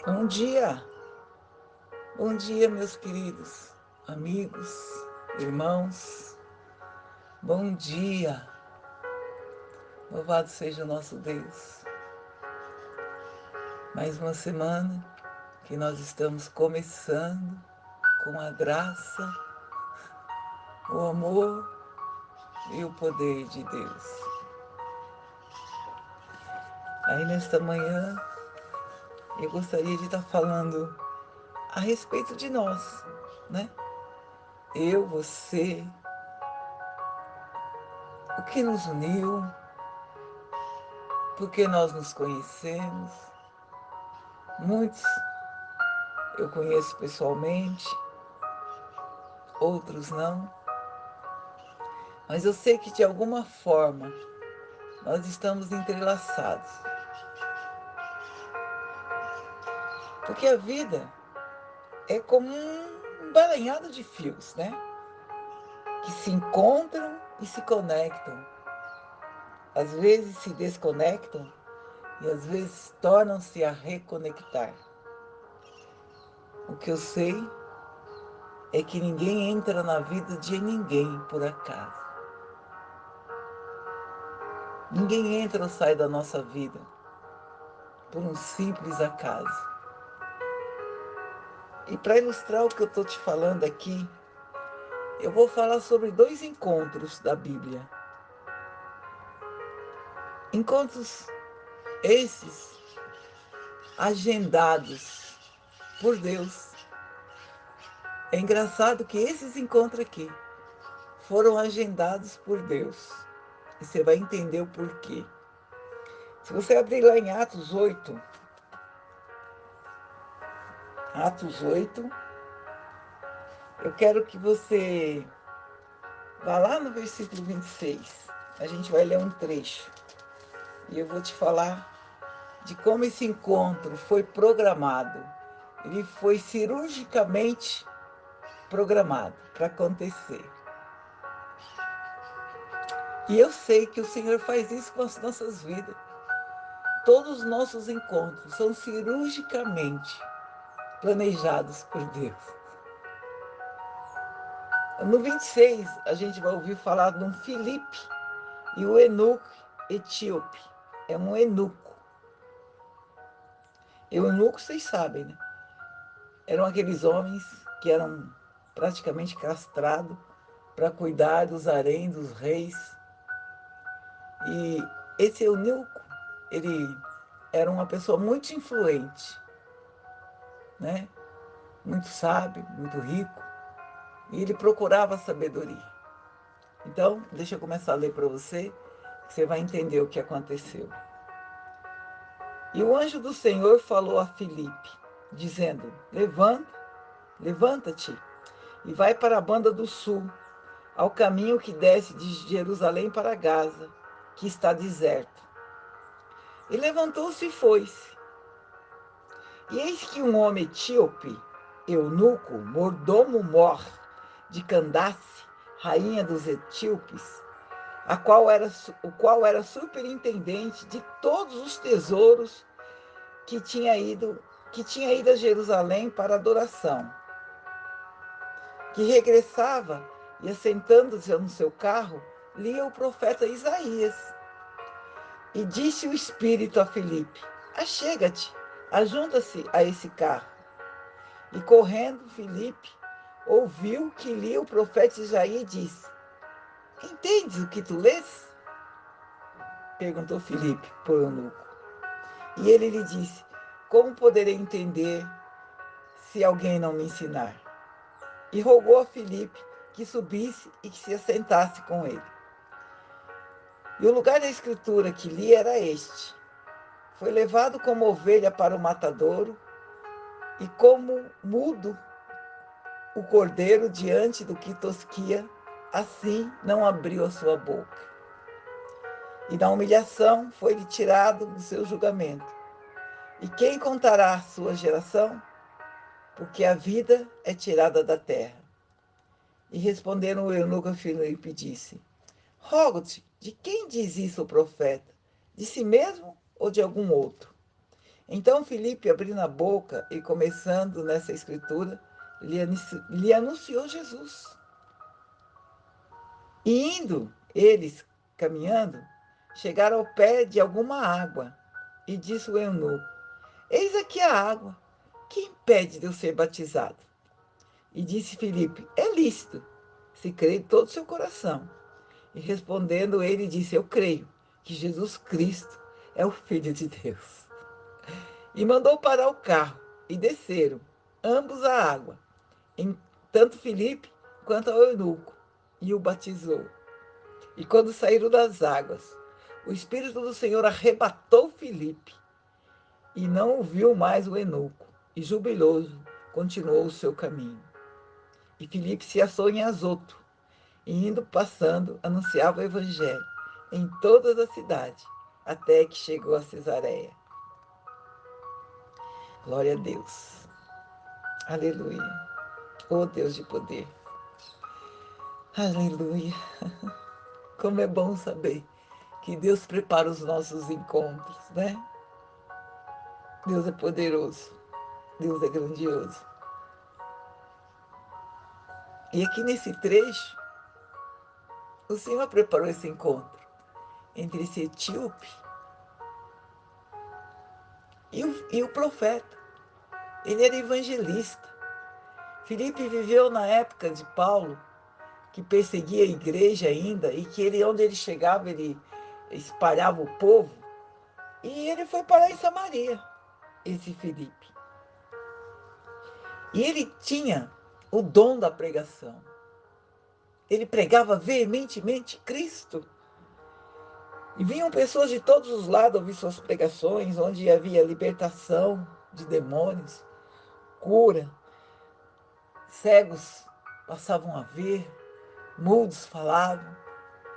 Bom dia, meus queridos amigos, irmãos. Bom dia, louvado seja o nosso Deus. Mais uma semana que nós estamos começando com a graça, o amor e o poder de Deus. Aí nesta manhã eu gostaria de estar falando a respeito de nós, né? Eu, você, o que nos uniu, porque nós nos conhecemos. Muitos eu conheço pessoalmente, outros não, mas eu sei que de alguma forma nós estamos entrelaçados. Porque a vida é como um emaranhado de fios, né? Que se encontram e se conectam. Às vezes se desconectam e às vezes tornam-se a reconectar. O que eu sei é que ninguém entra na vida de ninguém por acaso. Ninguém entra ou sai da nossa vida por um simples acaso. E para ilustrar o que eu estou te falando aqui, eu vou falar sobre dois encontros da Bíblia. Encontros esses agendados por Deus. É engraçado que esses encontros aqui foram agendados por Deus. E você vai entender o porquê. Se você abrir lá em Atos 8, eu quero que você vá lá no versículo 26. A gente vai ler um trecho. E eu vou te falar de como esse encontro foi programado. Ele foi cirurgicamente programado para acontecer. E eu sei que o Senhor faz isso com as nossas vidas. Todos os nossos encontros são cirurgicamente planejados por Deus. No 26, a gente vai ouvir falar de um Filipe e o eunuco etíope. É um eunuco. Eunuco, vocês sabem, né? Eram aqueles homens que eram praticamente castrados para cuidar dos haréns dos reis. E esse eunuco, ele era uma pessoa muito influente, né? Muito sábio, muito rico, e ele procurava sabedoria. Então, deixa eu começar a ler para você, que você vai entender o que aconteceu. E o anjo do Senhor falou a Filipe, dizendo: levanta-te e vai para a banda do sul, ao caminho que desce de Jerusalém para Gaza, que está deserto. E levantou-se e foi-se. E eis que um homem etíope, eunuco, mordomo-mor de Candace, rainha dos etíopes, o qual era superintendente de todos os tesouros que tinha ido a Jerusalém para adoração, que regressava e, assentando-se no seu carro, lia o profeta Isaías. E disse o Espírito a Filipe: achega-te, ajunta-se a esse carro. E correndo, Filipe ouviu que lia o profeta Isaías e disse: entendes o que tu lês? Perguntou Filipe para o eunuco. E ele lhe disse: como poderei entender se alguém não me ensinar? E rogou a Filipe que subisse e que se assentasse com ele. E o lugar da escritura que li era este: foi levado como ovelha para o matadouro, e como mudo o cordeiro diante do que tosquia, assim não abriu a sua boca. E na humilhação foi-lhe tirado do seu julgamento. E quem contará a sua geração? Porque a vida é tirada da terra. E responderam o eunuco a Filipe e disse: rogo-te, de quem diz isso o profeta? De si mesmo ou de algum outro? Então Filipe, abrindo a boca e começando nessa escritura, lhe anunciou Jesus. E indo eles caminhando, chegaram ao pé de alguma água, e disse o eunuco: Eis aqui a água, que impede de eu ser batizado? E disse Filipe: É lícito, se crê de todo o seu coração. E respondendo ele, disse: Eu creio que Jesus Cristo é o Filho de Deus. E mandou parar o carro, e desceram, ambos à água, tanto Filipe quanto ao eunuco, e o batizou. E quando saíram das águas, o Espírito do Senhor arrebatou Filipe, e não ouviu mais o eunuco, e jubiloso continuou o seu caminho. E Filipe se achou em Azoto, e indo passando, anunciava o evangelho em toda a cidade, até que chegou a Cesareia. Glória a Deus. Aleluia. Oh Deus de poder. Aleluia. Como é bom saber que Deus prepara os nossos encontros, né? Deus é poderoso. Deus é grandioso. E aqui nesse trecho, o Senhor preparou esse encontro entre esse etíope e o profeta. Ele era evangelista. Filipe viveu na época de Paulo, que perseguia a igreja ainda, e que onde ele chegava, ele espalhava o povo. E ele foi parar em Samaria, esse Filipe. E ele tinha o dom da pregação. Ele pregava veementemente Cristo. E vinham pessoas de todos os lados ouvir suas pregações, onde havia libertação de demônios, cura, cegos passavam a ver, mudos falavam,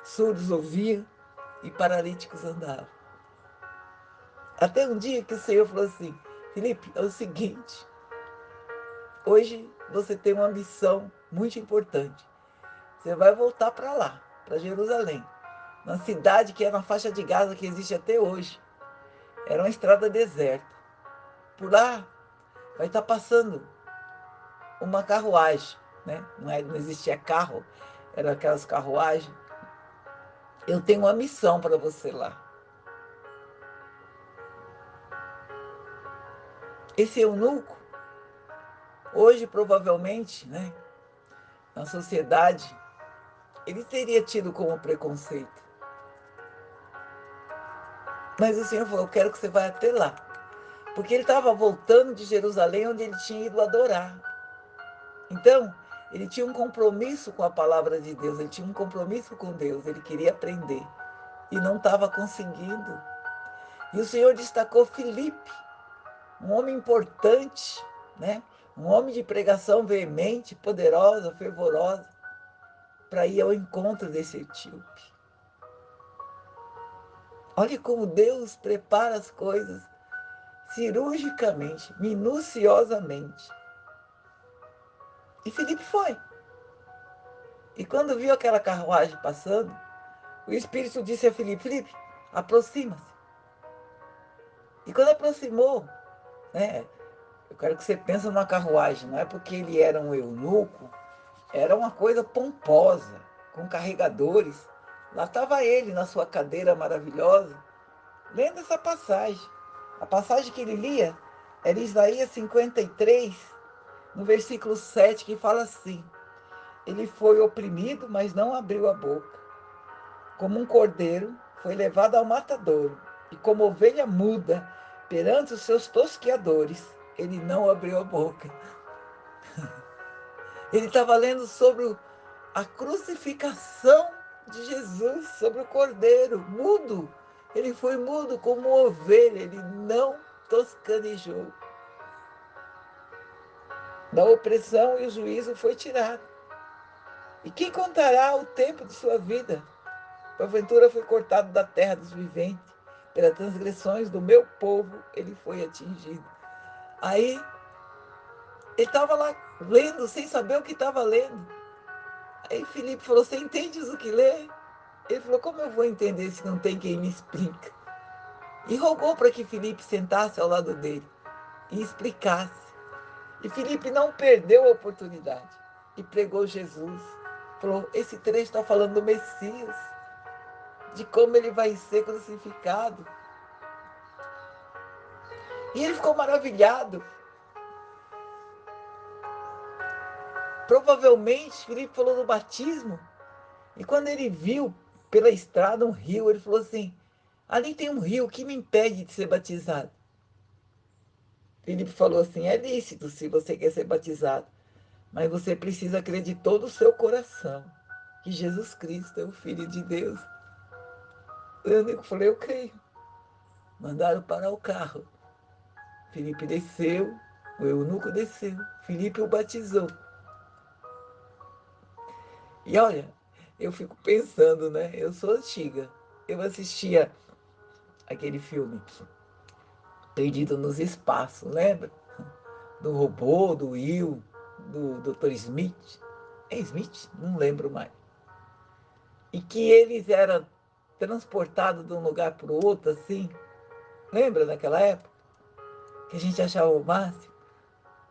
surdos ouviam e paralíticos andavam. Até um dia que o Senhor falou assim: Filipe, é o seguinte, hoje você tem uma missão muito importante. Você vai voltar para lá, para Jerusalém, na cidade que é na faixa de Gaza, que existe até hoje. Era uma estrada deserta. Por lá vai estar passando uma carruagem, né? Não existia carro, eram aquelas carruagens. Eu tenho uma missão para você lá. Esse eunuco, hoje provavelmente, né, na sociedade, ele teria tido como preconceito. Mas o Senhor falou: eu quero que você vá até lá. Porque ele estava voltando de Jerusalém, onde ele tinha ido adorar. Então, ele tinha um compromisso com a palavra de Deus, ele tinha um compromisso com Deus, ele queria aprender e não estava conseguindo. E o Senhor destacou Filipe, um homem importante, né? Um homem de pregação veemente, poderosa, fervorosa, para ir ao encontro desse etíope. Olha como Deus prepara as coisas cirurgicamente, minuciosamente. E Filipe foi. E quando viu aquela carruagem passando, o Espírito disse a Filipe: Filipe, aproxima-se. E quando aproximou, né? Eu quero que você pense numa carruagem, não é porque ele era um eunuco, era uma coisa pomposa, com carregadores. Lá estava ele na sua cadeira maravilhosa, lendo essa passagem. A passagem que ele lia era Isaías 53, no versículo 7, que fala assim: Ele foi oprimido, mas não abriu a boca. Como um cordeiro, foi levado ao matadouro, e como ovelha muda perante os seus tosqueadores, ele não abriu a boca. Ele estava lendo sobre a crucificação de Jesus, sobre o cordeiro, mudo. Ele foi mudo como ovelha, ele não toscanejou. Da opressão e o juízo foi tirado. E quem contará o tempo de sua vida? Porventura foi cortado da terra dos viventes, pelas transgressões do meu povo ele foi atingido. Aí, ele estava lá lendo, sem saber o que estava lendo. Aí Filipe falou: você entende o que lê? Ele falou: como eu vou entender se não tem quem me explica? e rogou para que Filipe sentasse ao lado dele e explicasse. E Filipe não perdeu a oportunidade e pregou Jesus. Falou, esse trecho está falando do Messias, de como ele vai ser crucificado. E ele ficou maravilhado. Provavelmente, Filipe falou do batismo. E quando ele viu pela estrada um rio, ele falou assim, ali tem um rio, o que me impede de ser batizado? Filipe falou assim, é lícito se você quer ser batizado, mas você precisa crer de todo o seu coração que Jesus Cristo é o Filho de Deus. O eunuco falou, eu creio. Mandaram parar o carro. Filipe desceu, o eunuco desceu. Filipe o batizou. E olha, eu fico pensando, né? Eu sou antiga. Eu assistia aquele filme Perdido nos Espaços, lembra? Do robô, do Will, do Dr. Smith. É Smith? Não lembro mais. E que eles eram transportados de um lugar para o outro, assim. Lembra daquela época? Que a gente achava o máximo?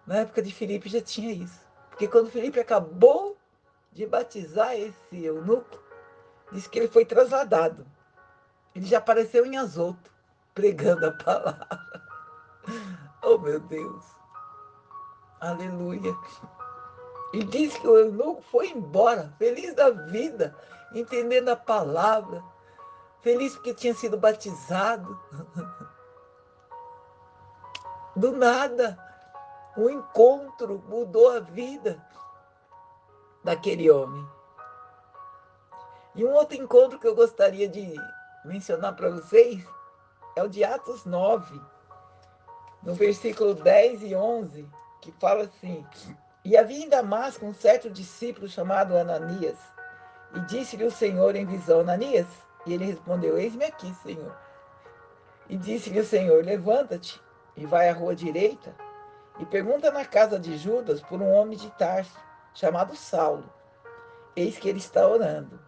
Na época de Filipe já tinha isso. Porque quando Filipe acabou de batizar esse eunuco, disse que ele foi trasladado. Ele já apareceu em Azoto, pregando a palavra. Oh, meu Deus. Aleluia. E diz que o eunuco foi embora, feliz da vida, entendendo a palavra, feliz porque tinha sido batizado. Do nada, o encontro mudou a vida daquele homem. E um outro encontro que eu gostaria de mencionar para vocês é o de Atos 9, no versículo 10 e 11, que fala assim, e havia em Damasco um certo discípulo chamado Ananias, e disse-lhe o Senhor em visão, Ananias, e ele respondeu, eis-me aqui, Senhor. E disse-lhe o Senhor, levanta-te e vai à rua direita, e pergunta na casa de Judas por um homem de Tarso, chamado Saulo, eis que ele está orando.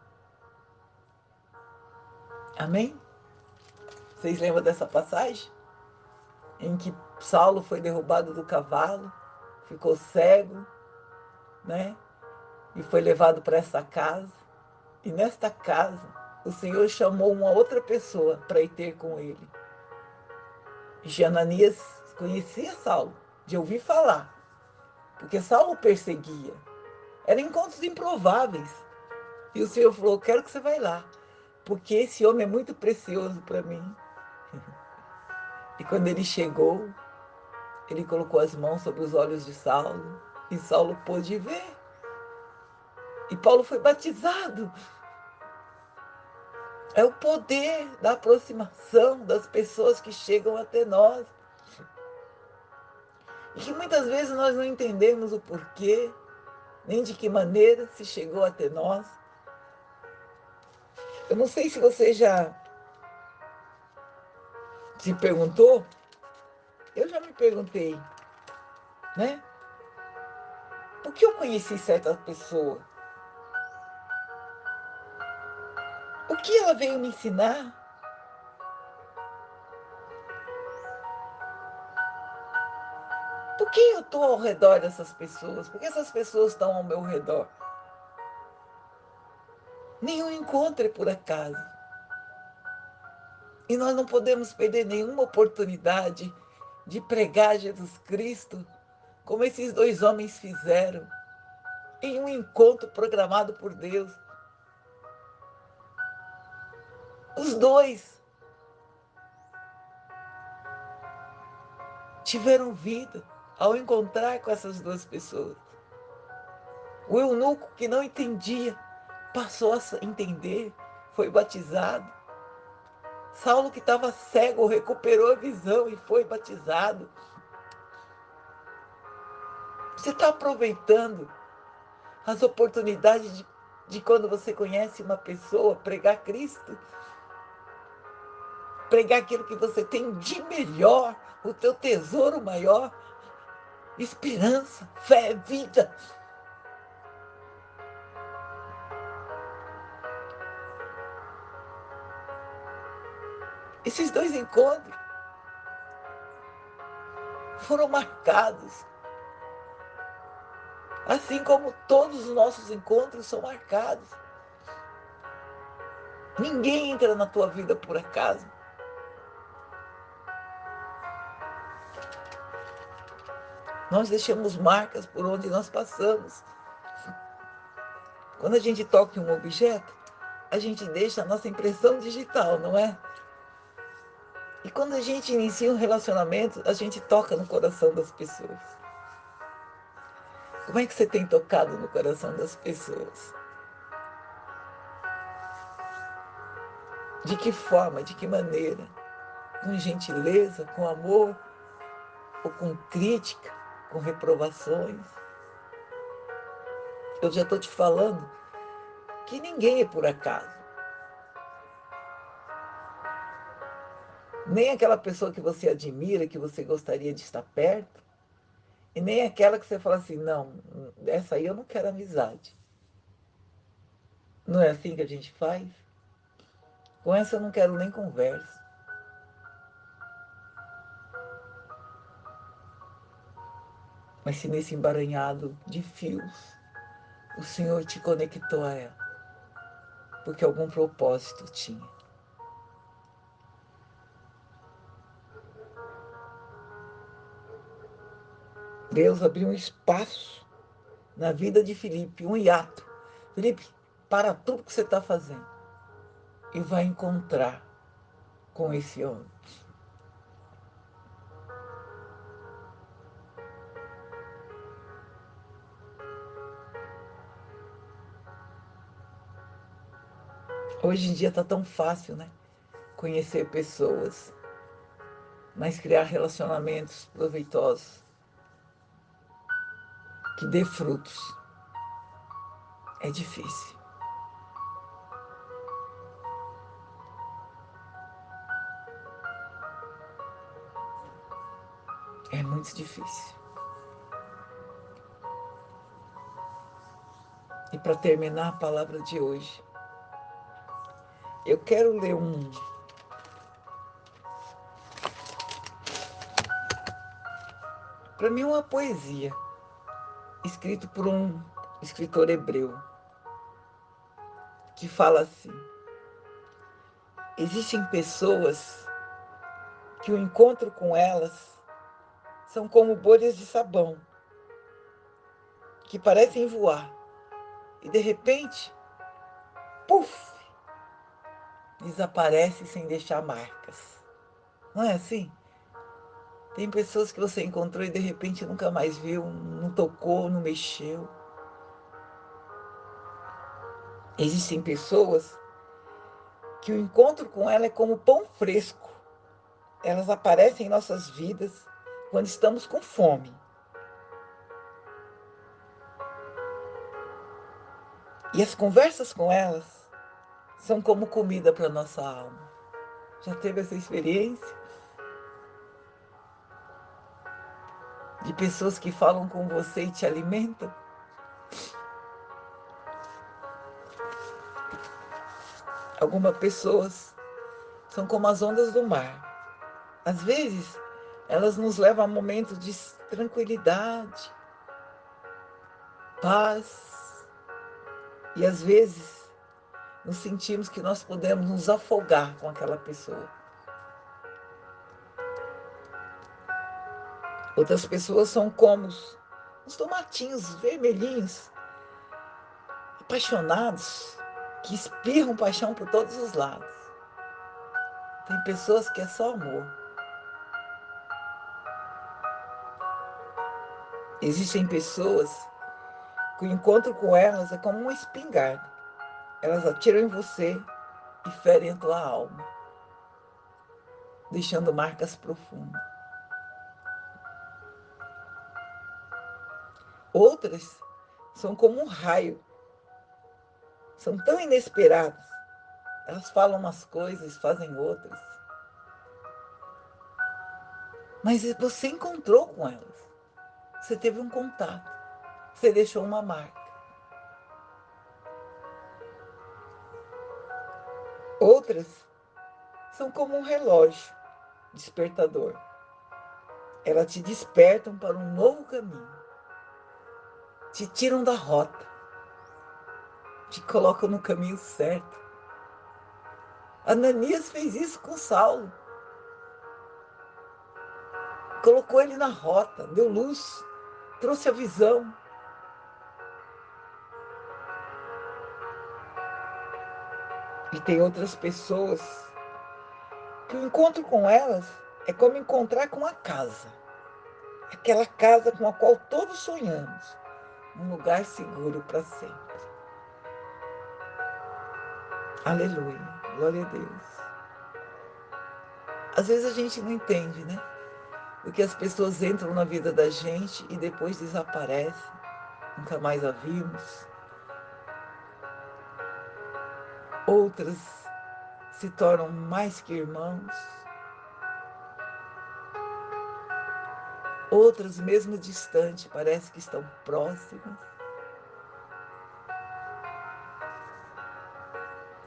Amém? Vocês lembram dessa passagem? Em que Saulo foi derrubado do cavalo, ficou cego, né? E foi levado para essa casa. E nesta casa, o Senhor chamou uma outra pessoa para ir ter com ele. E Ananias conhecia Saulo, de ouvir falar, porque Saulo perseguia. Eram encontros improváveis. E o Senhor falou, quero que você vá lá, porque esse homem é muito precioso para mim. E quando ele chegou, ele colocou as mãos sobre os olhos de Saulo, e Saulo pôde ver. E Paulo foi batizado. É o poder da aproximação das pessoas que chegam até nós. E que muitas vezes nós não entendemos o porquê, nem de que maneira se chegou até nós. Eu não sei se você já se perguntou, eu já me perguntei, né? Por que eu conheci certa pessoa? O que ela veio me ensinar? Por que eu estou ao redor dessas pessoas? Por que essas pessoas estão ao meu redor? Nenhum encontro é por acaso. E nós não podemos perder nenhuma oportunidade de pregar Jesus Cristo, como esses dois homens fizeram, em um encontro programado por Deus. Os dois tiveram vida ao encontrar com essas duas pessoas. O eunuco que não entendia, passou a entender, foi batizado. Saulo que estava cego, recuperou a visão e foi batizado. Você está aproveitando as oportunidades de quando você conhece uma pessoa, pregar Cristo, pregar aquilo que você tem de melhor, o teu tesouro maior, esperança, fé, vida. Esses 2 encontros foram marcados, assim como todos os nossos encontros são marcados. Ninguém entra na tua vida por acaso. Nós deixamos marcas por onde nós passamos. Quando a gente toca em um objeto, a gente deixa a nossa impressão digital, não é? E quando a gente inicia um relacionamento, a gente toca no coração das pessoas. Como é que você tem tocado no coração das pessoas? De que forma, de que maneira? Com gentileza, com amor, ou com crítica, com reprovações? Eu já estou te falando que ninguém é por acaso. Nem aquela pessoa que você admira, que você gostaria de estar perto, e nem aquela que você fala assim, não, essa aí eu não quero amizade. Não é assim que a gente faz? Com essa eu não quero nem conversa. Mas se nesse emaranhado de fios, o Senhor te conectou a ela, porque algum propósito tinha. Deus abriu um espaço na vida de Felipe, um hiato. Felipe, para tudo que você está fazendo e vai encontrar com esse homem. Hoje em dia está tão fácil, né? Conhecer pessoas, mas criar relacionamentos proveitosos que dê frutos é difícil. É muito difícil. E para terminar a palavra de hoje, eu quero ler para mim uma poesia, escrito por um escritor hebreu, que fala assim: existem pessoas que o encontro com elas são como bolhas de sabão, que parecem voar, e de repente, puf, desaparece sem deixar marcas. Não é assim? Tem pessoas que você encontrou e de repente nunca mais viu, não tocou, não mexeu. Existem pessoas que o encontro com ela é como pão fresco. Elas aparecem em nossas vidas quando estamos com fome. E as conversas com elas são como comida para nossa alma. Já teve essa experiência? De pessoas que falam com você e te alimentam? Algumas pessoas são como as ondas do mar. Às vezes, elas nos levam a momentos de tranquilidade, paz, e às vezes nos sentimos que nós podemos nos afogar com aquela pessoa. Outras pessoas são como os tomatinhos vermelhinhos, apaixonados, que espirram paixão por todos os lados. Tem pessoas que é só amor. Existem pessoas que o encontro com elas é como uma espingarda. Elas atiram em você e ferem a tua alma, deixando marcas profundas. Outras são como um raio, são tão inesperadas. Elas falam umas coisas, fazem outras. Mas você encontrou com elas. Você teve um contato. Você deixou uma marca. Outras são como um relógio despertador. Elas te despertam para um novo caminho, te tiram da rota, te colocam no caminho certo. Ananias fez isso com Saulo. Colocou ele na rota, deu luz, trouxe a visão. E tem outras pessoas que o encontro com elas é como encontrar com a casa. Aquela casa com a qual todos sonhamos. Um lugar seguro para sempre. Aleluia. Glória a Deus. Às vezes a gente não entende, né? Porque as pessoas entram na vida da gente e depois desaparecem. Nunca mais a vimos. Outras se tornam mais que irmãos. Outras, mesmo distante, parece que estão próximas.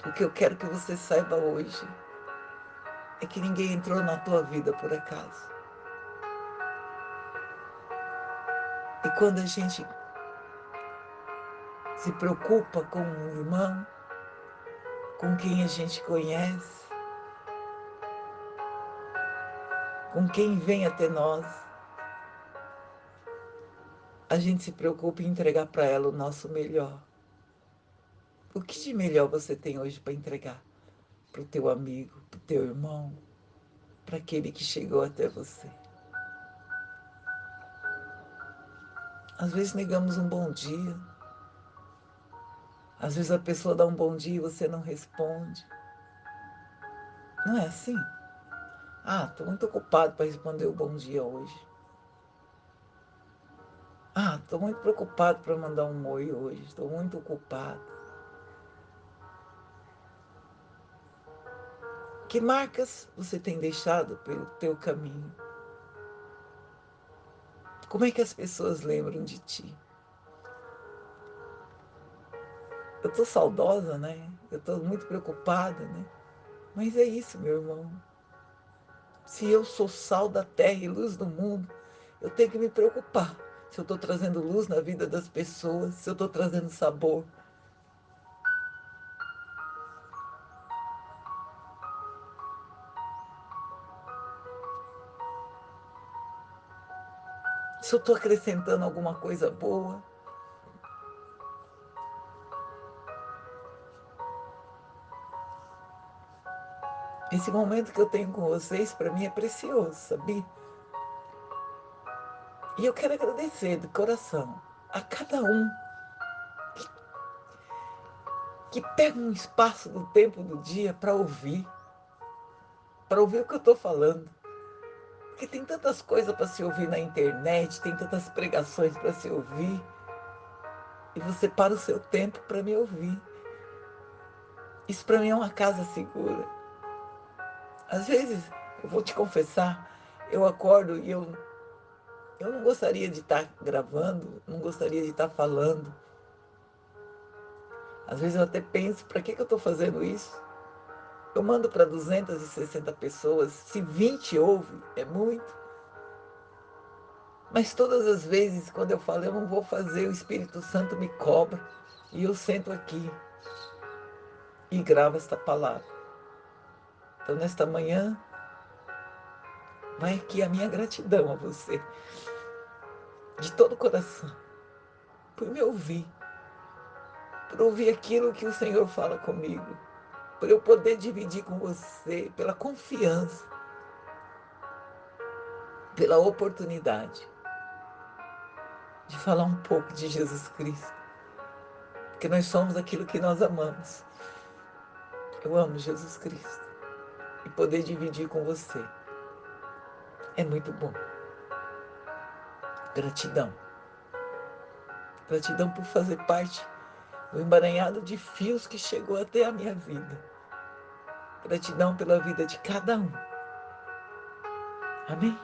O que eu quero que você saiba hoje é que ninguém entrou na tua vida por acaso. E quando a gente se preocupa com um irmão, com quem a gente conhece, com quem vem até nós, a gente se preocupa em entregar para ela o nosso melhor. O que de melhor você tem hoje para entregar para o teu amigo, para o teu irmão, para aquele que chegou até você? Às vezes negamos um bom dia. Às vezes a pessoa dá um bom dia e você não responde. Não é assim? Ah, estou muito ocupado para responder o bom dia hoje. Ah, estou muito preocupado para mandar um oi hoje. Estou muito ocupado. Que marcas você tem deixado pelo teu caminho? Como é que as pessoas lembram de ti? Eu estou saudosa, né? Eu estou muito preocupada, né? Mas é isso, meu irmão. Se eu sou sal da terra e luz do mundo, eu tenho que me preocupar. Se eu estou trazendo luz na vida das pessoas, se eu estou trazendo sabor. Se eu estou acrescentando alguma coisa boa. Esse momento que eu tenho com vocês, para mim, é precioso, sabia? E eu quero agradecer de coração a cada um que pega um espaço do tempo do dia para ouvir o que eu estou falando. Porque tem tantas coisas para se ouvir na internet, tem tantas pregações para se ouvir, e você para o seu tempo para me ouvir. Isso para mim é uma casa segura. Às vezes, eu vou te confessar, eu acordo e eu não gostaria de estar gravando, não gostaria de estar falando. Às vezes eu até penso, para que eu estou fazendo isso? Eu mando para 260 pessoas, se 20 ouvem, é muito. Mas todas as vezes, quando eu falo, eu não vou fazer, o Espírito Santo me cobra. E eu sento aqui e gravo esta palavra. Então, nesta manhã, vai aqui a minha gratidão a você, de todo o coração, por me ouvir, por ouvir aquilo que o Senhor fala comigo, por eu poder dividir com você, pela confiança, pela oportunidade de falar um pouco de Jesus Cristo, porque nós somos aquilo que nós amamos. Eu amo Jesus Cristo e poder dividir com você é muito bom. Gratidão. Gratidão por fazer parte do emaranhado de fios que chegou até a minha vida. Gratidão pela vida de cada um. Amém?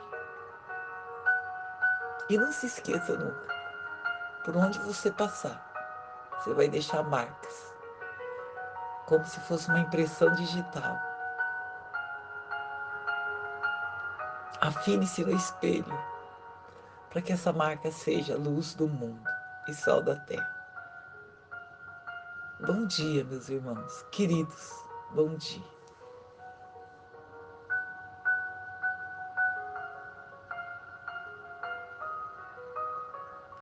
E não se esqueça nunca, por onde você passar, você vai deixar marcas, como se fosse uma impressão digital. Afine-se no espelho, para que essa marca seja luz do mundo e sal da terra. Bom dia, meus irmãos queridos. Bom dia.